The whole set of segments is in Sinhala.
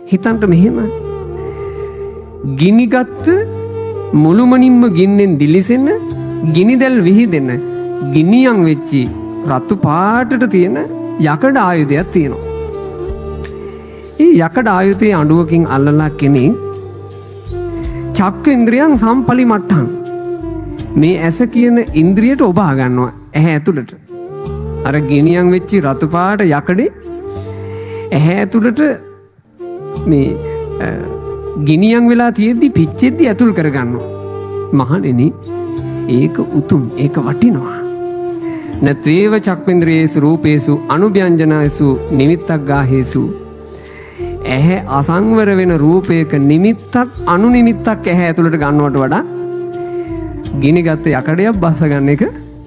හිතන්ට මෙහෙම ගිනිගත්ත මුළුමනින්ම ගින්නෙන් දිලිසෙන ගිනිදැල් විහිදෙන ගිනියම් වෙච්චි රතු පාටට තියෙන යකඩ ආයුධයක් තියෙනවා. ඒ යකඩ ආයුධයේ අඬුවකින් අල්ලලා කෙනෙක් චක්ක ඉන්ද්‍රියන් සම්පලිමට්ටම් මේ ඇස කියන ඉන්ද්‍රියට ඔබා ගන්නවා ඇහැ ඇතුළට. අර ගිනියම් වෙච්චි රතු පාට යකඩේ ඇහැ ඇතුළට මේ ගිනියම් වෙලා තියෙද්දි පිච්චෙද්දි ඇතුල් කරගන්නවා. මහණෙනි ඒක උතුම්, ඒක වටිනවා. නත්වේව චක්කේන්ද්‍රයේසු රූපේසු අනුභ්‍යංජනයසු නිමිත්තක් ගාහේසු. ඇහැ අසංවර වෙන රූපයක නිමිත්තක් අනුනිමිත්තක් ඇහැ ඇතුළට ගන්නවට වඩා ගිනිගත්ත යකඩයක් බස්ස ගන්න එක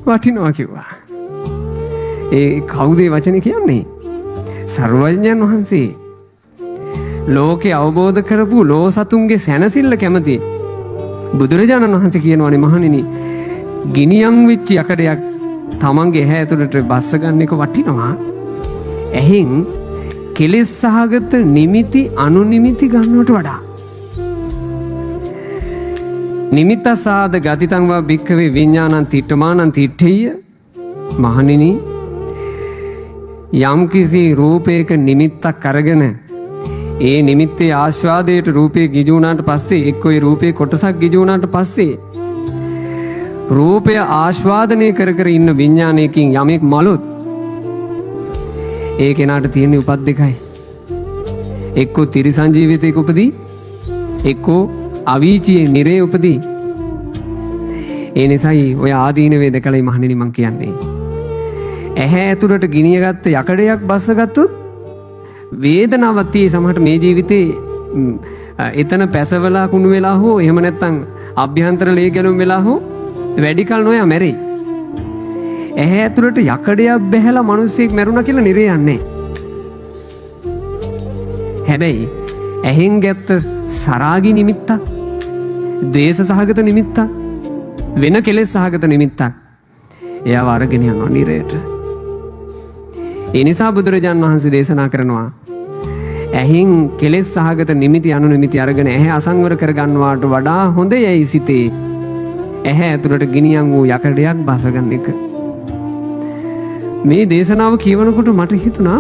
වටිනවා කිව්වා. ඒ කවුද වචනේ කියන්නේ? සර්වඥයන් වහන්සේ. ලෝකේ අවබෝධ කරපු ලෝ සතුන්ගේ සැනසෙල්ල කැමති බුදුරජාණන් වහන්සේ කියනවානේ මහණෙනි ගිනියම් වෙච්ච යකඩයක් තමන්ගේ ඇහැ ඇතුළට බස්ස ගන්න එක වටිනවා. එහෙන් කෙලෙස් සහගත නිමිති අනුනිමිති ගන්නවට වඩා. නිමිත්තසාද ගතිතං වා භික්ඛවේ විඥානං තිට්ඨමානං තිට්ඨෙය්‍ය. මහණෙනි යම් කිසි රූපයක නිමිත්තක් අරගෙන ඒ නිමිත්තේ ආස්වාදයට රූපේ ගිජු වුණාට පස්සේ එක්ක ඒ රූපේ කොටසක් ගිජු වුණාට පස්සේ රූපය ආස්වාදනය කර කර ඉන්න විඥානයකින් යමෙක් මලොත් ඒ කෙනාට තියෙන උපත් දෙකයි. එක්කෝ තිරිසන් ජීවිතයක උපදී, එක්කෝ අවීචියේ නිරේ උපදී. ඒ නිසායි ඔය ආදීනවේ දැකලා මහණෙනි මං කියන්නේ. ඇහැ ඇතුළට ගිනියගත්ත යකඩයක් බස්සගත්තොත් වේදනාවක් tie සමහරට මේ ජීවිතේ එතන පැසවලා කුණු වෙලා හෝ එහෙම නැත්නම් අභ්‍යන්තර ලේ ගැලුම් වෙලා හෝ වැඩි කල නොයා මැරෙයි. ඇහැ ඇතුළට යකඩයක් බැහැලා මිනිස්සෙක් මැරුණා කියලා නිරේ යන්නේ. හැබැයි ඇහෙන් ගැත්ත සරාගී නිමිත්තක්, ද්වේෂ සහගත නිමිත්තක්, වෙන කෙලෙස් සහගත නිමිත්තක් එයාව අරගෙන යනවා නිරේට. ඒ නිසා බුදුරජාණන් වහන්සේ දේශනා කරනවා ඇහින් කෙලෙස් සහගත නිමිති අනුනිමිති අරගෙන ඇහැ අසංවර කරගන්නවාට වඩා හොඳ යයි සිතේ ඇහැ ඇතුළට ගිනියම් වූ යකඩයක් බසගන්න එක. මේ දේශනාව කියවනකොට මට හිතුණා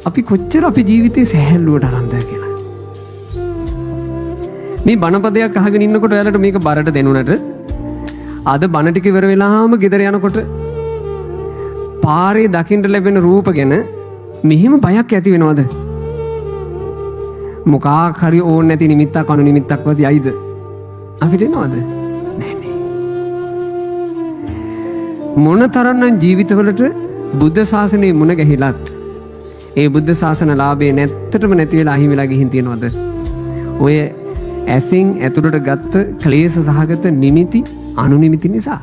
අපි කොච්චර අපි ජීවිතේ සැහැල්ලුවට අරන්ද කියලා. මේ බණපදයක් අහගෙන ඉන්නකොට ඔයාලට මේක බරට දෙනුනට අද බණ ටික ඉවර වෙලාම ගෙදර යනකොට පාරේ දකින්න ලැබෙන රූප ගැන මෙහෙම බයක් ඇති වෙනවද? මොකක් හරි ඕන නැති නිමිත්තක් අනු නිමිත්තක් වදී අයිද අපිට එනවද? නෑ නේ. මොනතරම්නම් ජීවිතවලට බුද්ධ ශාසනයේ මුණ ගැහිලත් ඒ බුද්ධ ශාසන ලාභේ නැත්තටම නැති වෙලා අහිමි වෙලා ගිහින් තියනවද? ඔය ඇසින් ඇතුළට ගත්ත ක්ලේශ සහගත නිමිති අනුනිමිති නිසා.